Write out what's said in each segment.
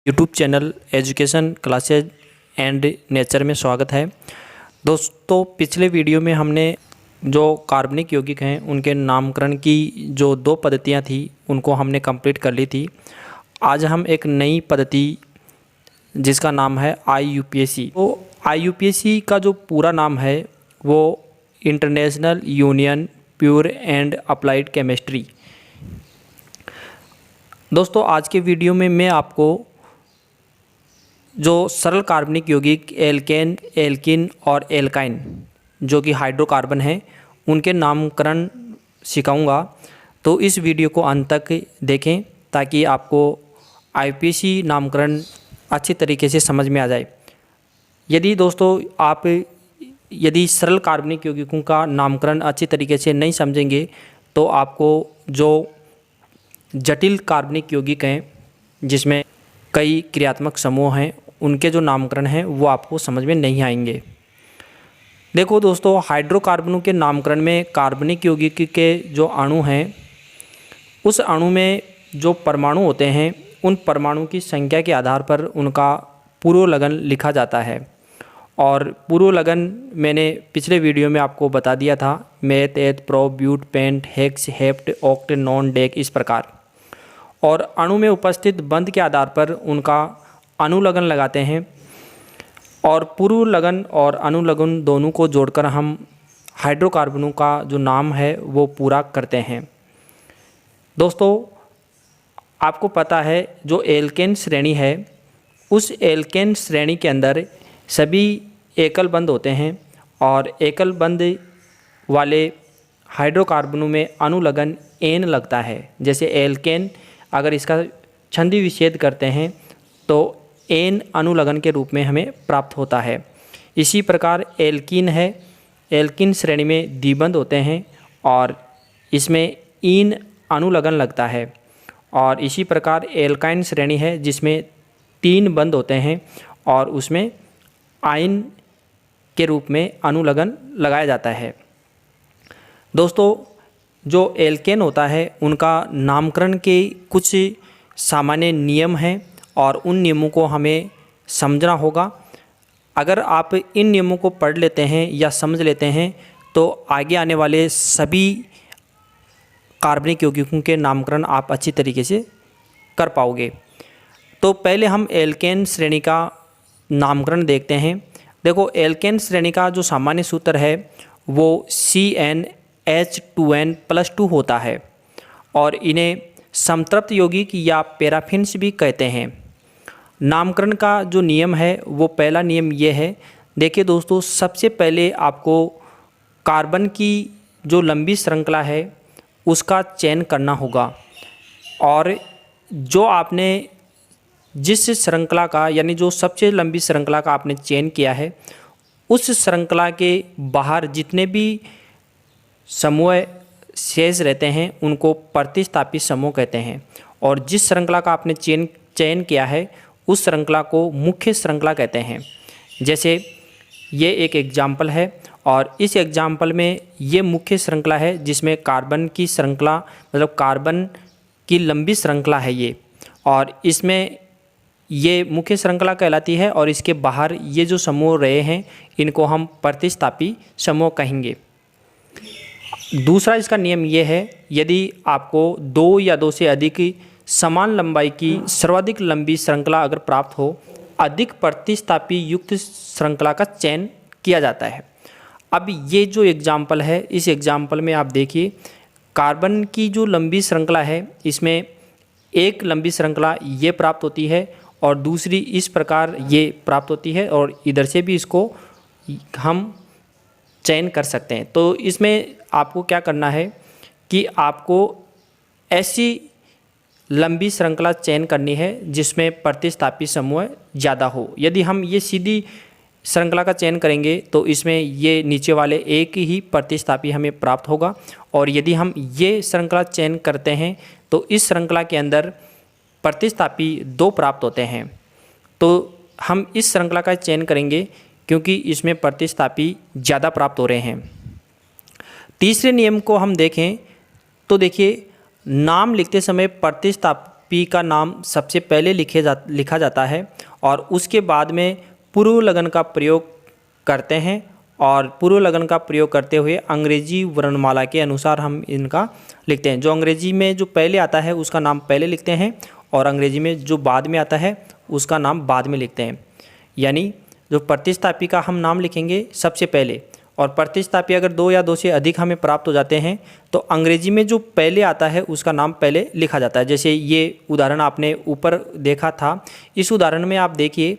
YouTube channel education classes and nature में स्वागत है। दोस्तों, पिछले वीडियो में हमने जो कार्बनिक यौगिक हैं उनके नामकरण की जो दो पद्धतियां थी उनको हमने कंप्लीट कर ली थी। आज हम एक नई पद्धति जिसका नाम है IUPAC। तो IUPAC का जो पूरा नाम है वो international union pure and applied chemistry. दोस्तों, आज के वीडियो में मैं आपको जो सरल कार्बनिक यौगिक एल्केन, एल्किन और एल्काइन जो कि हाइड्रोकार्बन हैं उनके नामकरण सिखाऊंगा। तो इस वीडियो को अंत तक देखें ताकि आपको IUPAC नामकरण अच्छी तरीके से समझ में आ जाए। यदि दोस्तों आप यदि सरल कार्बनिक यौगिकों का नामकरण अच्छी तरीके से नहीं समझेंगे तो आपको जो जटिल कार्बनिक यौगिक हैं जिसमें कई क्रियात्मक समूह हैं उनके जो नामकरण हैं वो आपको समझ में नहीं आएंगे। देखो दोस्तों, हाइड्रोकार्बनों के नामकरण में कार्बनिक यौगिक के जो अणु हैं उस अणु में जो परमाणु होते हैं उन परमाणु की संख्या के आधार पर उनका पूर्वलग्न लिखा जाता है। और पूर्वलग्न मैंने पिछले वीडियो में आपको बता दिया था, meth, eth, pro, but, pent, hex, hept, oct, non, dec इस प्रकार। और अणु में उपस्थित बंध के आधार पर उनका अनुलग्न लगाते हैं और पूर्वलग्न और अनुलग्न दोनों को जोड़कर हम हाइड्रोकार्बनों का जो नाम है वो पूरा करते हैं। दोस्तों, आपको पता है जो एल्केन श्रेणी है उस एल्केन श्रेणी के अंदर सभी एकल बंध होते हैं और एकल बंध वाले हाइड्रोकार्बनों में अनुलग्न एन लगता है। जैसे एल्केन अगर इसका छंदी विच्छेद करते हैं तो एन अनुलग्न के रूप में हमें प्राप्त होता है। इसी प्रकार एल्कीन है, एल्कीन श्रेणी में द्विबंध होते हैं और इसमें ईन अनुलग्न लगता है। और इसी प्रकार एल्काइन श्रेणी है जिसमें 3 बंध होते हैं और उसमें आयन के रूप में अनुलग्न लगाया जाता है। दोस्तों, जो एल्केन होता है उनका नामकरण के कुछ सामान्य नियम हैं और उन नियमों को हमें समझना होगा। अगर आप इन नियमों को पढ़ लेते हैं या समझ लेते हैं तो आगे आने वाले सभी कार्बनिक यौगिकों के नामकरण आप अच्छी तरीके से कर पाओगे। तो पहले हम एल्केन श्रेणी का नामकरण देखते हैं। देखो, एल्केन श्रेणी का जो सामान्य सूत्र है वो CnH2n+2 होता है और इन्हें समतृप्त यौगिक या पैराफिन्स भी कहते हैं। नामकरण का जो नियम है वो पहला नियम ये है। देखिए दोस्तों, सबसे पहले आपको कार्बन की जो लंबी श्रृंखला है उसका चयन करना होगा और जो आपने जिस श्रृंखला का यानी जो सबसे लंबी श्रृंखला का आपने चयन किया है उस श्रृंखला के बाहर जितने भी समूह शेष रहते हैं उनको प्रतिस्थापित समूह कहते हैं। और जिस श्रृंखला का आपने चयन किया है उस श्रृंखला को मुख्य श्रृंखला कहते हैं। जैसे ये एक एग्जाम्पल है और इस एग्जाम्पल में ये मुख्य श्रृंखला है जिसमें कार्बन की श्रृंखला मतलब कार्बन की लंबी श्रृंखला है ये, और इसमें ये मुख्य श्रृंखला कहलाती है और इसके बाहर ये जो समूह रहे हैं इनको हम प्रतिस्थापी समूह कहेंगे। दूसरा इसका नियम ये है, यदि आपको 2 या 2 से अधिक समान लंबाई की सर्वाधिक लंबी श्रृंखला अगर प्राप्त हो, अधिक प्रतिस्थापी युक्त श्रृंखला का चयन किया जाता है। अब ये जो एग्जाम्पल है इस एग्जाम्पल में आप देखिए कार्बन की जो लंबी श्रृंखला है इसमें एक लंबी श्रृंखला ये प्राप्त होती है और दूसरी इस प्रकार ये प्राप्त होती है और इधर से भी इसको हम चयन कर सकते हैं। तो इसमें आपको क्या करना है कि आपको ऐसी लंबी श्रृंखला चयन करनी है जिसमें प्रतिस्थापी समूह ज़्यादा हो। यदि हम ये सीधी श्रृंखला का चयन करेंगे तो इसमें ये नीचे वाले एक ही प्रतिस्थापी हमें प्राप्त होगा और यदि हम ये श्रृंखला चयन करते हैं तो इस श्रृंखला के अंदर प्रतिस्थापी 2 प्राप्त होते हैं। तो हम इस श्रृंखला का चयन करेंगे क्योंकि इसमें प्रतिस्थापी ज़्यादा प्राप्त हो रहे हैं। तीसरे नियम को हम देखें तो देखिए, नाम लिखते समय प्रतिस्थापी का नाम सबसे पहले लिखा जाता है और उसके बाद में पूर्व लगन का प्रयोग करते हैं और पूर्व लगन का प्रयोग करते हुए अंग्रेजी वर्णमाला के अनुसार हम इनका लिखते हैं। जो अंग्रेजी में जो पहले आता है उसका नाम पहले लिखते हैं और अंग्रेजी में जो बाद में आता है उसका नाम बाद में लिखते हैं। यानी जो प्रतिस्थापी का हम नाम लिखेंगे सबसे पहले, और प्रतिस्थापी अगर 2 या 2 से अधिक हमें प्राप्त हो जाते हैं तो अंग्रेजी में जो पहले आता है उसका नाम पहले लिखा जाता है। जैसे ये उदाहरण आपने ऊपर देखा था, इस उदाहरण में आप देखिए,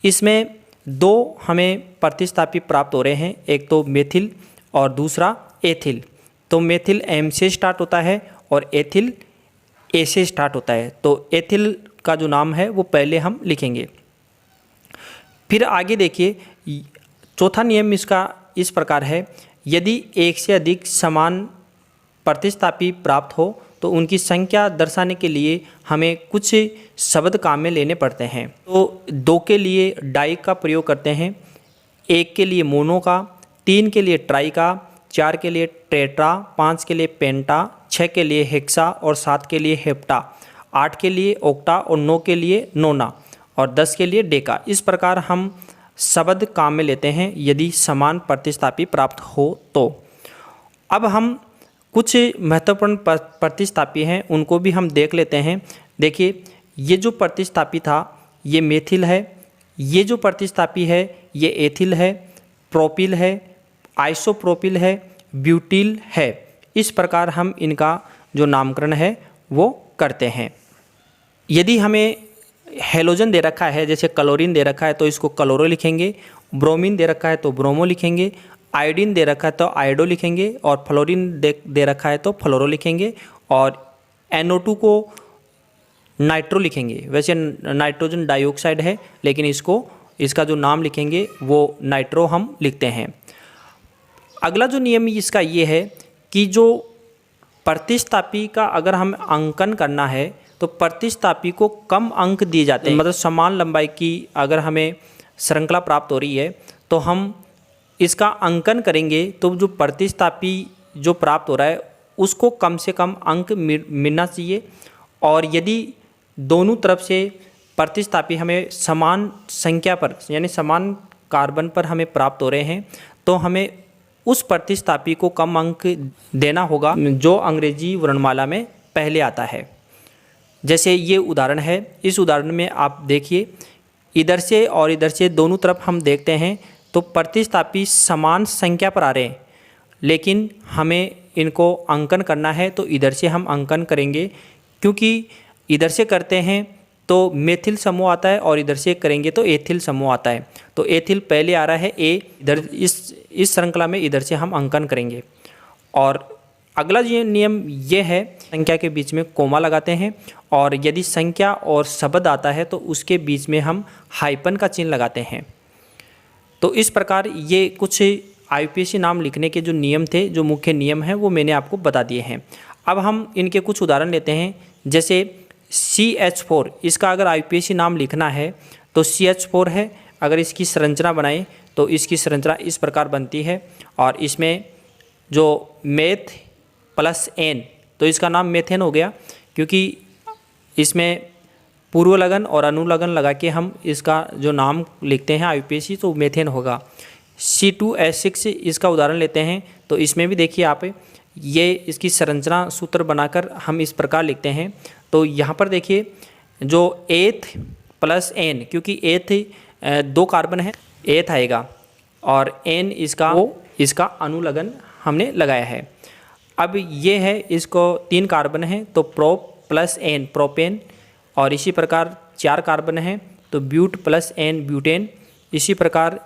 इसमें 2 हमें प्रतिस्थापी प्राप्त हो रहे हैं, एक तो मेथिल और दूसरा एथिल। तो मेथिल एम से स्टार्ट होता है और एथिल ए से स्टार्ट होता है, तो एथिल का जो नाम है वो पहले हम लिखेंगे। फिर आगे देखिए, चौथा नियम इसका इस प्रकार है, यदि एक से अधिक समान प्रतिस्थापी प्राप्त हो तो उनकी संख्या दर्शाने के लिए हमें कुछ शब्द काम में लेने पड़ते हैं। तो 2 के लिए डाई का प्रयोग करते हैं, 1 के लिए मोनो का, 3 के लिए ट्राई का, 4 के लिए टेट्रा, 5 के लिए पेंटा, 6 के लिए हेक्सा और 7 के लिए हेप्टा, 8 के लिए ओक्टा और 9 के लिए नोना और 10 के लिए डेका। इस प्रकार हम शब्द काम में लेते हैं यदि समान प्रतिस्थापी प्राप्त हो तो। अब हम कुछ महत्वपूर्ण प्रतिस्थापी हैं उनको भी हम देख लेते हैं। देखिए, ये जो प्रतिस्थापी था ये मेथिल है, ये जो प्रतिस्थापी है ये एथिल है, प्रोपिल है, आइसोप्रोपिल है, ब्यूटिल है। इस प्रकार हम इनका जो नामकरण है वो करते हैं। यदि हमें हेलोजन दे रखा है, जैसे क्लोरीन दे रखा है तो इसको क्लोरो लिखेंगे, ब्रोमीन दे रखा है तो ब्रोमो लिखेंगे, आयोडीन दे रखा है तो आयोडो लिखेंगे और फ्लोरीन दे रखा है तो फ्लोरो लिखेंगे, और NO2 को नाइट्रो लिखेंगे। वैसे नाइट्रोजन डाइऑक्साइड है लेकिन इसका जो नाम लिखेंगे वो नाइट्रो हम लिखते हैं। अगला जो नियम इसका ये है कि जो प्रतिस्थापी का अगर हम अंकन करना है तो प्रतिस्थापी को कम अंक दिए जाते हैं। मतलब समान लंबाई की अगर हमें श्रृंखला प्राप्त हो रही है तो हम इसका अंकन करेंगे तो जो प्रतिस्थापी जो प्राप्त हो रहा है उसको कम से कम अंक मिलना चाहिए। और यदि दोनों तरफ से प्रतिस्थापी हमें समान संख्या पर यानी समान कार्बन पर हमें प्राप्त हो रहे हैं तो हमें उस प्रतिस्थापी को कम अंक देना होगा जो अंग्रेजी वर्णमाला में पहले आता है। जैसे ये उदाहरण है, इस उदाहरण में आप देखिए, इधर से और इधर से दोनों तरफ हम देखते हैं तो प्रतिस्थापी समान संख्या पर आ रहे हैं, लेकिन हमें इनको अंकन करना है तो इधर से हम अंकन करेंगे, क्योंकि इधर से करते हैं तो मेथिल समूह आता है और इधर से करेंगे तो एथिल समूह आता है। तो एथिल पहले आ रहा है ए, इधर इस श्रृंखला में इधर से हम अंकन करेंगे। और अगला ये नियम ये है, संख्या के बीच में कोमा लगाते हैं और यदि संख्या और शब्द आता है तो उसके बीच में हम हाइपन का चिन्ह लगाते हैं। तो इस प्रकार ये कुछ IUPAC नाम लिखने के जो नियम थे, जो मुख्य नियम हैं, वो मैंने आपको बता दिए हैं। अब हम इनके कुछ उदाहरण लेते हैं। जैसे CH4, इसका अगर IUPAC नाम लिखना है तो CH4 है। अगर इसकी संरचना बनाएं तो इसकी संरचना इस प्रकार बनती है और इसमें जो मेथ प्लस N, तो इसका नाम मेथेन हो गया, क्योंकि इसमें पूर्व लगन और अनुलगन लगा के हम इसका जो नाम लिखते हैं IUPAC तो मेथेन होगा। C2H6 इसका उदाहरण लेते हैं तो इसमें भी देखिए आप, ये इसकी संरचना सूत्र बनाकर हम इस प्रकार लिखते हैं। तो यहाँ पर देखिए जो एथ प्लस N, क्योंकि एथ 2 कार्बन है, एथ आएगा और N इसका अनुलगन हमने लगाया है। अब ये है, इसको 3 कार्बन है तो प्रोप प्लस N प्रोपेन, और इसी प्रकार 4 कार्बन है तो ब्यूट प्लस N ब्यूटेन। इसी प्रकार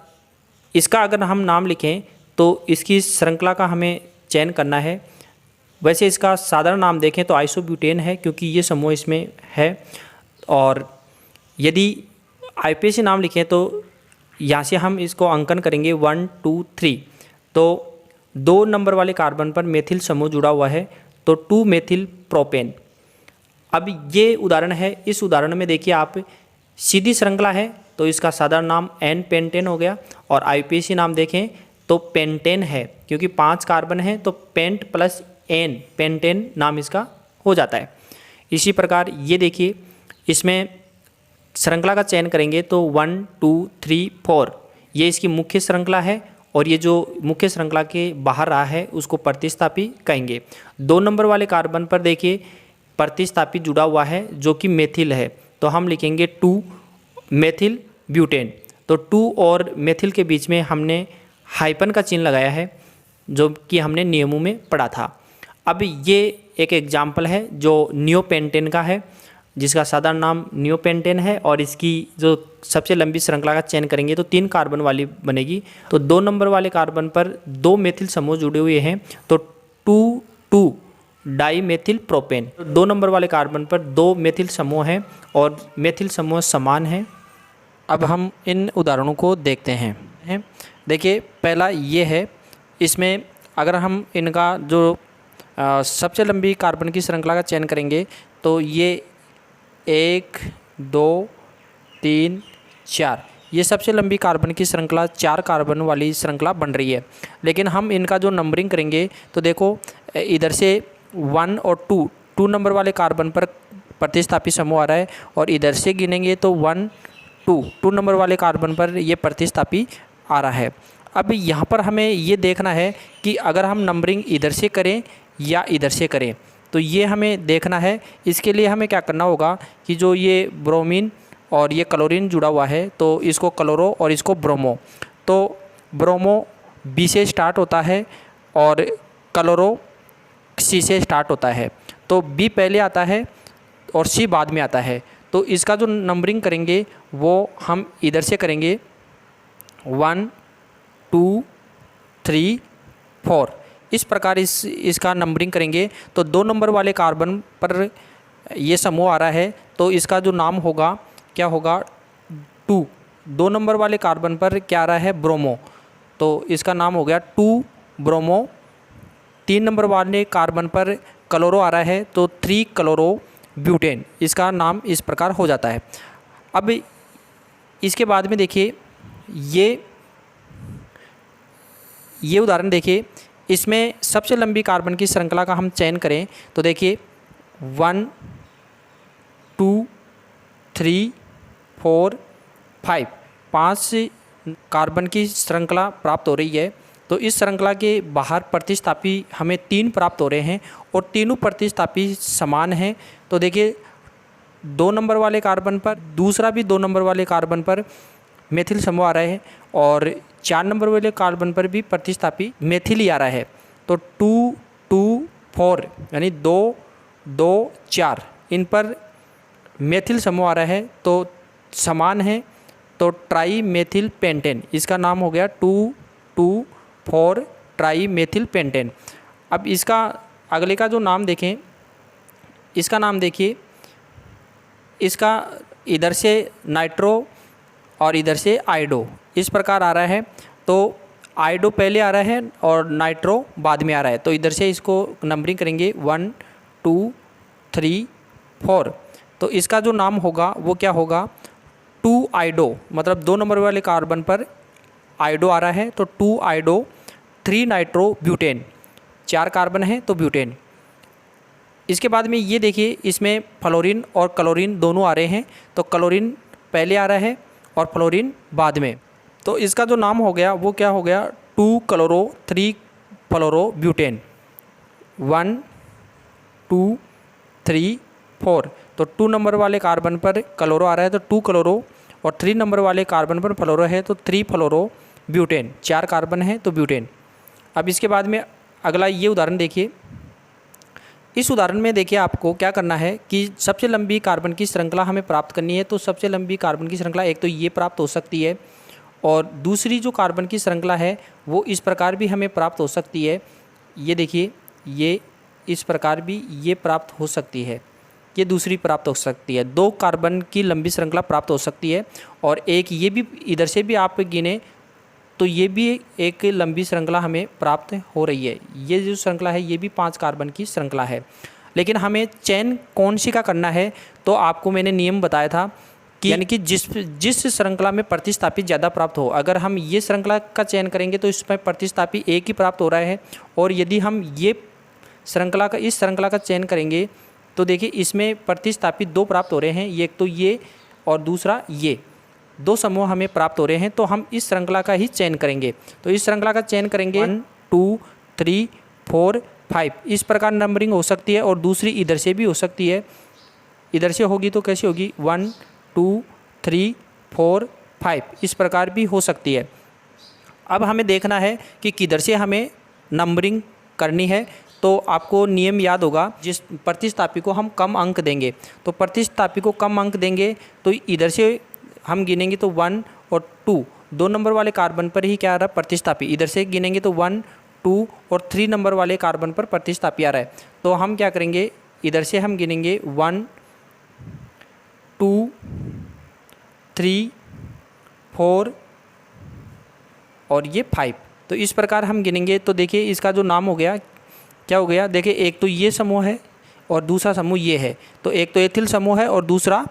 इसका अगर हम नाम लिखें तो इसकी श्रृंखला का हमें चयन करना है। वैसे इसका साधारण नाम देखें तो आइसोब्यूटेन है, क्योंकि ये समूह इसमें है। और यदि IUPAC नाम लिखें तो यहाँ से हम इसको अंकन करेंगे 1 2 3, तो 2 नंबर वाले कार्बन पर मेथिल समूह जुड़ा हुआ है तो 2 मेथिल प्रोपेन। अब ये उदाहरण है, इस उदाहरण में देखिए आप, सीधी श्रृंखला है तो इसका साधारण नाम N पेंटेन हो गया, और IUPAC नाम देखें तो पेंटेन है, क्योंकि 5 कार्बन है तो पेंट प्लस N पेंटेन नाम इसका हो जाता है। इसी प्रकार ये देखिए, इसमें श्रृंखला का चयन करेंगे तो 1 2 3 4 ये इसकी मुख्य श्रृंखला है, और ये जो मुख्य श्रृंखला के बाहर रहा है उसको प्रतिस्थापी कहेंगे। 2 नंबर वाले कार्बन पर देखिए प्रतिस्थापी जुड़ा हुआ है जो कि मेथिल है, तो हम लिखेंगे 2 मेथिल ब्यूटेन। तो 2 और मेथिल के बीच में हमने हाइपन का चिन्ह लगाया है, जो कि हमने नियमों में पढ़ा था। अब ये एक एग्जाम्पल है जो नियोपेंटेन का है, जिसका साधारण नाम नियोपेंटेन है, और इसकी जो सबसे लंबी श्रृंखला का चयन करेंगे तो 3 कार्बन वाली बनेगी। तो 2 नंबर वाले कार्बन पर 2 मेथिल समूह जुड़े हुए हैं, तो 2 डाई मेथिल प्रोपेन। 2 नंबर वाले कार्बन पर 2 मेथिल समूह हैं और मेथिल समूह समान हैं। अब हम इन उदाहरणों को देखते हैं। देखिए पहला ये है, इसमें अगर हम इनका जो सबसे लंबी कार्बन की श्रृंखला का चयन करेंगे तो ये 1 2 3 4 ये सबसे लंबी कार्बन की श्रृंखला 4 कार्बन वाली श्रृंखला बन रही है। लेकिन हम इनका जो नंबरिंग करेंगे तो देखो इधर से 1 और 2 नंबर वाले कार्बन पर प्रतिस्थापी समूह आ रहा है, और इधर से गिनेंगे तो 1 2 नंबर वाले कार्बन पर ये प्रतिस्थापी आ रहा है। अब यहाँ पर हमें ये देखना है कि अगर हम नंबरिंग इधर से करें या इधर से करें, तो ये हमें देखना है। इसके लिए हमें क्या करना होगा कि जो ये ब्रोमीन और ये क्लोरीन जुड़ा हुआ है तो इसको क्लोरो और इसको ब्रोमो, तो ब्रोमो बी से स्टार्ट होता है और क्लोरो सी से स्टार्ट होता है, तो बी पहले आता है और सी बाद में आता है। तो इसका जो नंबरिंग करेंगे वो हम इधर से करेंगे 1 2 3 4 इस प्रकार इसका नंबरिंग करेंगे। तो 2 नंबर वाले कार्बन पर ये समूह आ रहा है, तो इसका जो नाम होगा क्या होगा 2 नंबर वाले कार्बन पर क्या आ रहा है ब्रोमो, तो इसका नाम हो गया 2 ब्रोमो। 3 नंबर वाले कार्बन पर क्लोरो आ रहा है तो 3 क्लोरो ब्यूटेन, इसका नाम इस प्रकार हो जाता है। अब इसके बाद में देखिए ये उदाहरण देखिए, इसमें सबसे लंबी कार्बन की श्रृंखला का हम चयन करें तो देखिए 1 2 3 4 5 कार्बन की श्रृंखला प्राप्त हो रही है। तो इस श्रृंखला के बाहर प्रतिस्थापी हमें 3 प्राप्त हो रहे हैं और तीनों प्रतिस्थापी समान हैं। तो देखिए 2 नंबर वाले कार्बन पर दूसरा भी 2 नंबर वाले कार्बन पर मेथिल समूह आ रहा है और 4 नंबर वाले कार्बन पर भी प्रतिस्थापी मेथिल ही आ रहा है। तो 2 2 4 यानी 2 2 4 इन पर मेथिल समूह आ रहा है तो समान है, तो ट्राई मेथिल पेंटेन, इसका नाम हो गया 2 2 4 ट्राई मेथिल पेंटेन। अब इसका अगले का जो नाम देखें, इसका नाम देखिए, इसका इधर से नाइट्रो और इधर से आइडो इस प्रकार आ रहा है। तो आइडो पहले आ रहा है और नाइट्रो बाद में आ रहा है, तो इधर से इसको नंबरिंग करेंगे 1 2 3 4। तो इसका जो नाम होगा वो क्या होगा 2 आइडो, मतलब 2 नंबर वाले कार्बन पर आइडो आ रहा है तो 2 आइडो 3 नाइट्रो ब्यूटेन, 4 कार्बन है तो ब्यूटेन। इसके बाद में ये देखिए, इसमें फ्लोरीन और क्लोरीन दोनों आ रहे हैं, तो क्लोरीन पहले आ रहा है और फ्लोरीन बाद में। तो इसका जो नाम हो गया वो क्या हो गया 2 क्लोरो 3 फ्लोरो ब्यूटेन, 1 2 3 4। तो 2 नंबर वाले कार्बन पर क्लोरो आ रहा है तो 2 क्लोरो, और 3 नंबर वाले कार्बन पर फ्लोरो है तो 3 फ्लोरो ब्यूटेन, 4 कार्बन है तो ब्यूटेन। अब इसके बाद में अगला ये उदाहरण देखिए। इस उदाहरण में देखिए आपको क्या करना है कि सबसे लंबी कार्बन की श्रृंखला हमें प्राप्त करनी है। तो सबसे लंबी कार्बन की श्रृंखला एक तो ये प्राप्त हो सकती है, और दूसरी जो कार्बन की श्रृंखला है वो इस प्रकार भी हमें प्राप्त हो सकती है। ये देखिए, ये इस प्रकार भी ये प्राप्त हो सकती है, ये दूसरी प्राप्त हो सकती है। 2 कार्बन की लंबी श्रृंखला प्राप्त हो सकती है, और एक ये भी इधर से भी आप गिने तो ये भी एक लंबी श्रृंखला हमें प्राप्त हो रही है। ये जो श्रृंखला है ये भी 5 कार्बन की श्रृंखला है। लेकिन हमें चयन कौन सी का करना है, तो आपको मैंने नियम बताया था कि यानी कि जिस श्रृंखला में प्रतिस्थापी ज़्यादा प्राप्त हो, अगर हम ये श्रृंखला का चयन करेंगे तो इसमें प्रतिस्थापी एक ही प्राप्त हो रहा है, और यदि हम ये इस श्रृंखला का चयन करेंगे तो देखिए इसमें प्रतिस्थापित 2 प्राप्त हो रहे हैं, एक तो ये और दूसरा ये 2 समूह हमें प्राप्त हो रहे हैं। तो हम इस श्रृंखला का ही चयन करेंगे। तो इस श्रृंखला का चयन करेंगे 1 2 3 4 5 इस प्रकार नंबरिंग हो सकती है, और दूसरी इधर से भी हो सकती है। इधर से होगी तो कैसी होगी 1 2 3 4 5 इस प्रकार भी हो सकती है। अब हमें देखना है कि किधर से हमें नंबरिंग करनी है। तो आपको नियम याद होगा, जिस प्रतिस्थापी को हम कम अंक देंगे, तो प्रतिस्थापी को कम अंक देंगे तो इधर से हम गिनेंगे तो 1 और 2 2 नंबर वाले कार्बन पर ही क्या आ रहा है प्रतिस्थापी, इधर से गिनेंगे तो 1 2 और 3 नंबर वाले कार्बन पर प्रतिस्थापी आ रहा है। तो हम क्या करेंगे, इधर से हम गिनेंगे 1 2 3 4 और ये 5। तो इस प्रकार हम गिनेंगे। तो देखिए इसका जो नाम हो गया, क्या हो गया, देखिए एक तो ये समूह है और दूसरा समूह ये है। तो एक तो एथिल समूह है और दूसरा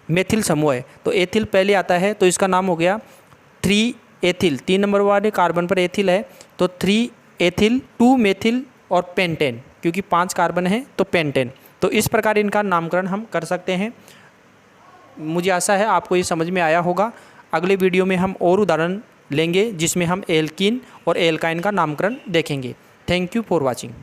मेथिल समूह है। तो एथिल पहले आता है, तो इसका नाम हो गया 3 एथिल, 3 नंबर वाले कार्बन पर एथिल है, तो 3 एथिल 2 मेथिल और पेंटेन, क्योंकि 5 कार्बन है तो पेंटेन। तो इस प्रकार इनका नामकरण हम कर सकते हैं। मुझे आशा है आपको ये समझ में आया होगा। अगले वीडियो में हम और उदाहरण लेंगे जिसमें हम एल्कीन और एल्काइन का नामकरण देखेंगे। Thank you for watching.